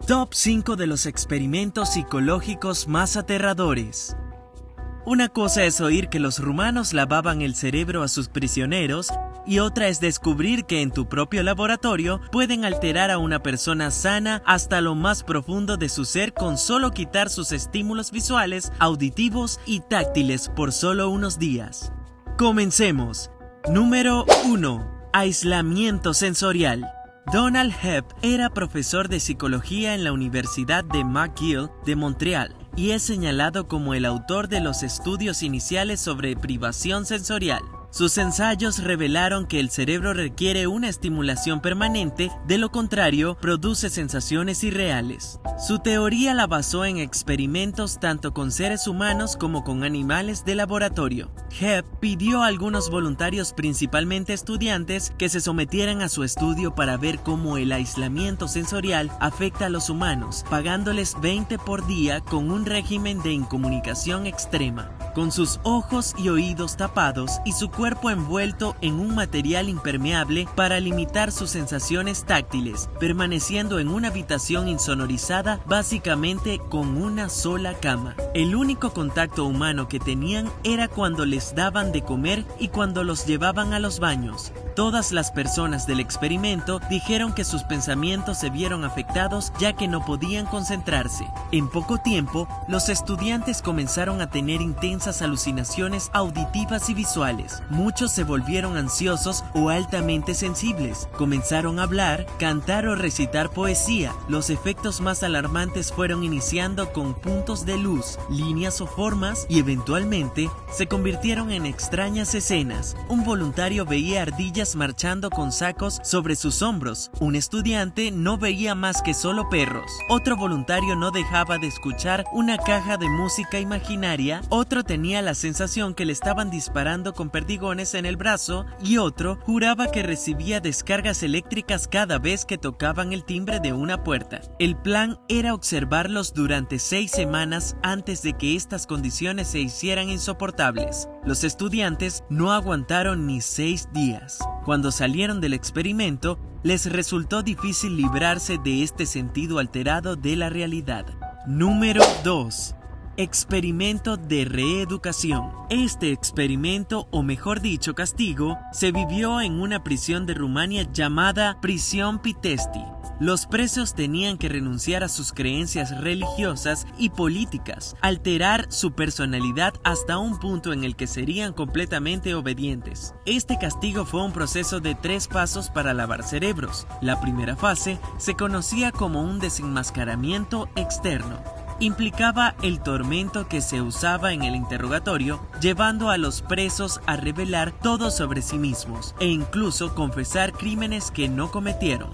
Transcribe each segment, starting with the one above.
Top 5 de los experimentos psicológicos más aterradores. Una cosa es oír que los rumanos lavaban el cerebro a sus prisioneros y otra es descubrir que en tu propio laboratorio pueden alterar a una persona sana hasta lo más profundo de su ser con solo quitar sus estímulos visuales, auditivos y táctiles por solo unos días. Comencemos. Número 1. Aislamiento sensorial. Donald Hebb era profesor de psicología en la Universidad de McGill de Montreal y es señalado como el autor de los estudios iniciales sobre privación sensorial. Sus ensayos revelaron que el cerebro requiere una estimulación permanente, de lo contrario, produce sensaciones irreales. Su teoría la basó en experimentos tanto con seres humanos como con animales de laboratorio. Hebb pidió a algunos voluntarios, principalmente estudiantes, que se sometieran a su estudio para ver cómo el aislamiento sensorial afecta a los humanos, pagándoles 20 por día con un régimen de incomunicación extrema. Con sus ojos y oídos tapados y su cuerpo envuelto en un material impermeable para limitar sus sensaciones táctiles, permaneciendo en una habitación insonorizada básicamente con una sola cama. El único contacto humano que tenían era cuando les daban de comer y cuando los llevaban a los baños. Todas las personas del experimento dijeron que sus pensamientos se vieron afectados ya que no podían concentrarse. En poco tiempo, los estudiantes comenzaron a tener intensas alucinaciones auditivas y visuales. Muchos se volvieron ansiosos o altamente sensibles. Comenzaron a hablar, cantar o recitar poesía. Los efectos más alarmantes fueron iniciando con puntos de luz, líneas o formas y eventualmente se convirtieron en extrañas escenas. Un voluntario veía ardillas marchando con sacos sobre sus hombros. Un estudiante no veía más que solo perros. Otro voluntario no dejaba de escuchar una caja de música imaginaria. Otro tenía la sensación que le estaban disparando con perdigones en el brazo y otro juraba que recibía descargas eléctricas cada vez que tocaban el timbre de una puerta. El plan era observarlos durante 6 semanas antes de que estas condiciones se hicieran insoportables. Los estudiantes no aguantaron ni 6 días. Cuando salieron del experimento, les resultó difícil librarse de este sentido alterado de la realidad. Número 2. Experimento de reeducación. Este experimento, o mejor dicho castigo, se vivió en una prisión de Rumania llamada Prisión Pitești. Los presos tenían que renunciar a sus creencias religiosas y políticas, alterar su personalidad hasta un punto en el que serían completamente obedientes. Este castigo fue un proceso de 3 pasos para lavar cerebros. La primera fase se conocía como un desenmascaramiento externo. Implicaba el tormento que se usaba en el interrogatorio, llevando a los presos a revelar todo sobre sí mismos e incluso confesar crímenes que no cometieron.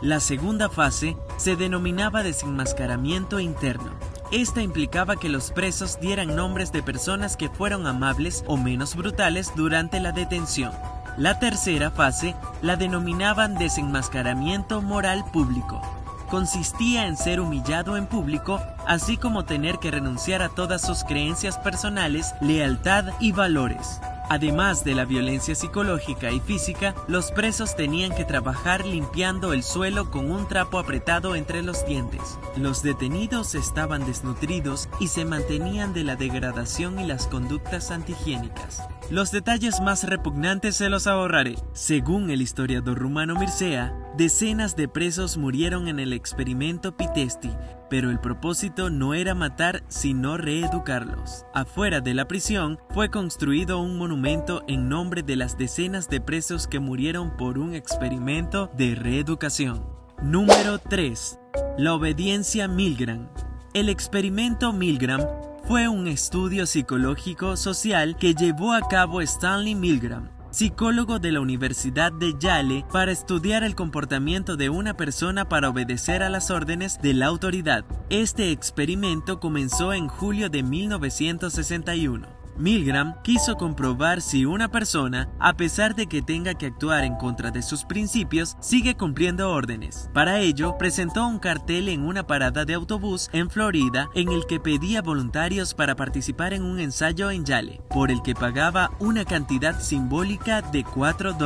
La segunda fase se denominaba desenmascaramiento interno. Esta implicaba que los presos dieran nombres de personas que fueron amables o menos brutales durante la detención. La tercera fase la denominaban desenmascaramiento moral público. Consistía en ser humillado en público, así como tener que renunciar a todas sus creencias personales, lealtad y valores. Además de la violencia psicológica y física, los presos tenían que trabajar limpiando el suelo con un trapo apretado entre los dientes. Los detenidos estaban desnutridos y se mantenían de la degradación y las conductas antihigiénicas. Los detalles más repugnantes se los ahorraré. Según el historiador rumano Mircea, decenas de presos murieron en el experimento Pitești, pero el propósito no era matar sino reeducarlos. Afuera de la prisión fue construido un monumento en nombre de las decenas de presos que murieron por un experimento de reeducación. Número 3. La obediencia Milgram. El experimento Milgram fue un estudio psicológico social que llevó a cabo Stanley Milgram, psicólogo de la Universidad de Yale, para estudiar el comportamiento de una persona para obedecer a las órdenes de la autoridad. Este experimento comenzó en julio de 1961. Milgram quiso comprobar si una persona, a pesar de que tenga que actuar en contra de sus principios, sigue cumpliendo órdenes. Para ello, presentó un cartel en una parada de autobús en Florida en el que pedía voluntarios para participar en un ensayo en Yale, por el que pagaba una cantidad simbólica de $4.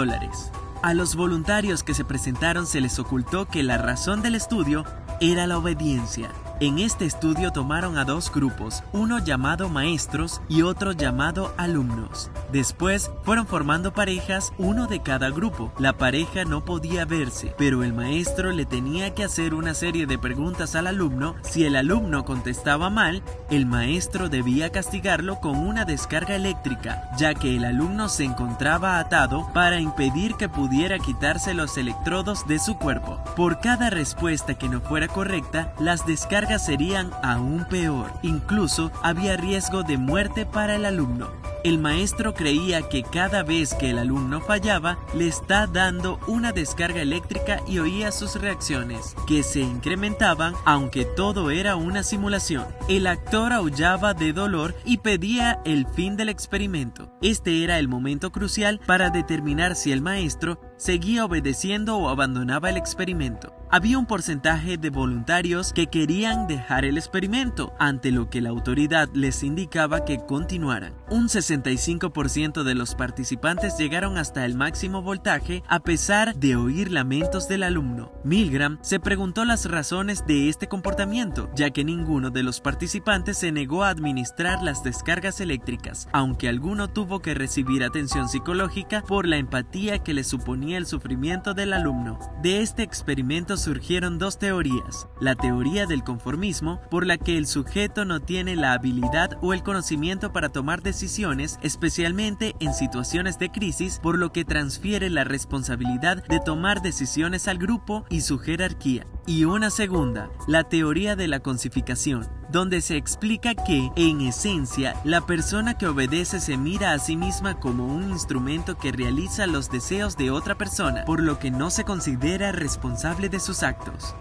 A los voluntarios que se presentaron se les ocultó que la razón del estudio era la obediencia. En este estudio tomaron a dos grupos, uno llamado maestros y otro llamado alumnos. Después fueron formando parejas, uno de cada grupo. La pareja no podía verse, pero el maestro le tenía que hacer una serie de preguntas al alumno. Si el alumno contestaba mal, el maestro debía castigarlo con una descarga eléctrica, ya que el alumno se encontraba atado para impedir que pudiera quitarse los electrodos de su cuerpo. Por cada respuesta que no fuera correcta, las descargas serían aún peor. Incluso había riesgo de muerte para el alumno. El maestro creía que cada vez que el alumno fallaba, le está dando una descarga eléctrica y oía sus reacciones, que se incrementaban aunque todo era una simulación. El actor aullaba de dolor y pedía el fin del experimento. Este era el momento crucial para determinar si el maestro seguía obedeciendo o abandonaba el experimento. Había un porcentaje de voluntarios que querían dejar el experimento, ante lo que la autoridad les indicaba que continuaran. Un 65% de los participantes llegaron hasta el máximo voltaje a pesar de oír lamentos del alumno. Milgram se preguntó las razones de este comportamiento, ya que ninguno de los participantes se negó a administrar las descargas eléctricas, aunque alguno tuvo que recibir atención psicológica por la empatía que le suponía el sufrimiento del alumno. De este experimento surgieron dos teorías: la teoría del conformismo, por la que el sujeto no tiene la habilidad o el conocimiento para tomar decisiones, especialmente en situaciones de crisis, por lo que transfiere la responsabilidad de tomar decisiones al grupo y su jerarquía. Y una segunda, la teoría de la cosificación, donde se explica que, en esencia, la persona que obedece se mira a sí misma como un instrumento que realiza los deseos de otra persona, por lo que no se considera responsable de sus actos.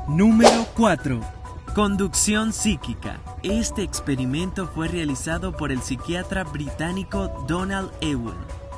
Número 4. Conducción psíquica. Este experimento fue realizado por el psiquiatra británico Donald Ewen.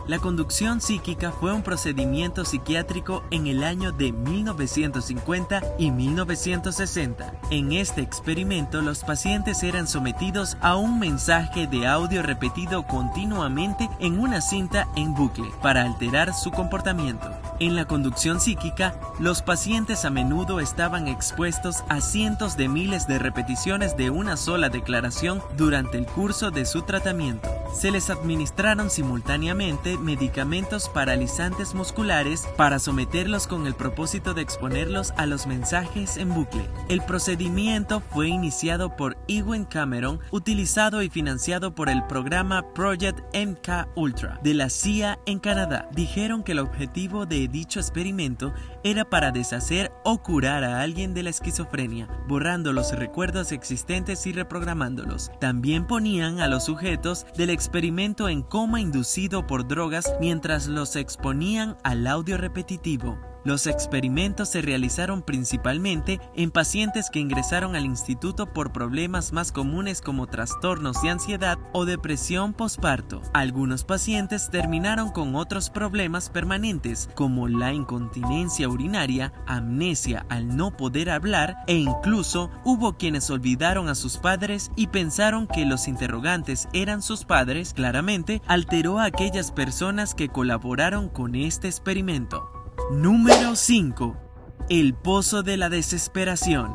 La conducción psíquica fue un procedimiento psiquiátrico en el año de 1950 y 1960. En este experimento, los pacientes eran sometidos a un mensaje de audio repetido continuamente en una cinta en bucle para alterar su comportamiento. En la conducción psíquica, los pacientes a menudo estaban expuestos a cientos de miles de repeticiones de una sola declaración durante el curso de su tratamiento. Se les administraron simultáneamente medicamentos paralizantes musculares para someterlos con el propósito de exponerlos a los mensajes en bucle. El procedimiento fue iniciado por Ewen Cameron, utilizado y financiado por el programa Project MK Ultra de la CIA en Canadá. Dijeron que el objetivo de dicho experimento era para deshacer o curar a alguien de la esquizofrenia, borrando los recuerdos existentes y reprogramándolos. También ponían a los sujetos del experimento en coma inducido por drogas mientras los exponían al audio repetitivo. Los experimentos se realizaron principalmente en pacientes que ingresaron al instituto por problemas más comunes como trastornos de ansiedad o depresión posparto. Algunos pacientes terminaron con otros problemas permanentes como la incontinencia urinaria, amnesia al no poder hablar e incluso hubo quienes olvidaron a sus padres y pensaron que los interrogantes eran sus padres. Claramente alteró a aquellas personas que colaboraron con este experimento. Número 5. El pozo de la desesperación.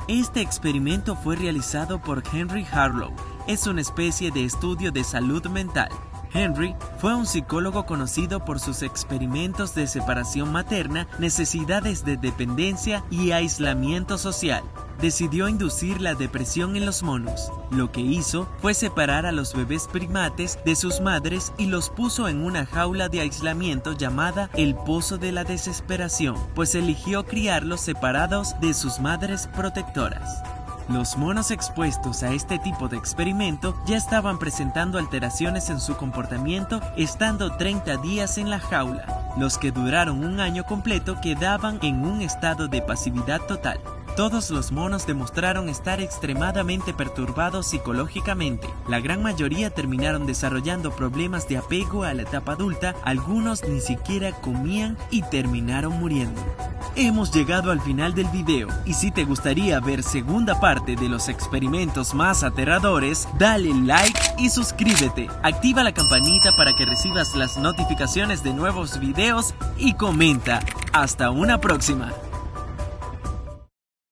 Este experimento fue realizado por Henry Harlow. Es una especie de estudio de salud mental. Henry fue un psicólogo conocido por sus experimentos de separación materna, necesidades de dependencia y aislamiento social. Decidió inducir la depresión en los monos. Lo que hizo fue separar a los bebés primates de sus madres y los puso en una jaula de aislamiento llamada el pozo de la desesperación, pues eligió criarlos separados de sus madres protectoras. Los monos expuestos a este tipo de experimento ya estaban presentando alteraciones en su comportamiento estando 30 días en la jaula. Los que duraron un año completo quedaban en un estado de pasividad total. Todos los monos demostraron estar extremadamente perturbados psicológicamente. La gran mayoría terminaron desarrollando problemas de apego a la etapa adulta, algunos ni siquiera comían y terminaron muriendo. Hemos llegado al final del video y si te gustaría ver segunda parte de los experimentos más aterradores, dale like y suscríbete. Activa la campanita para que recibas las notificaciones de nuevos videos y comenta. Hasta una próxima.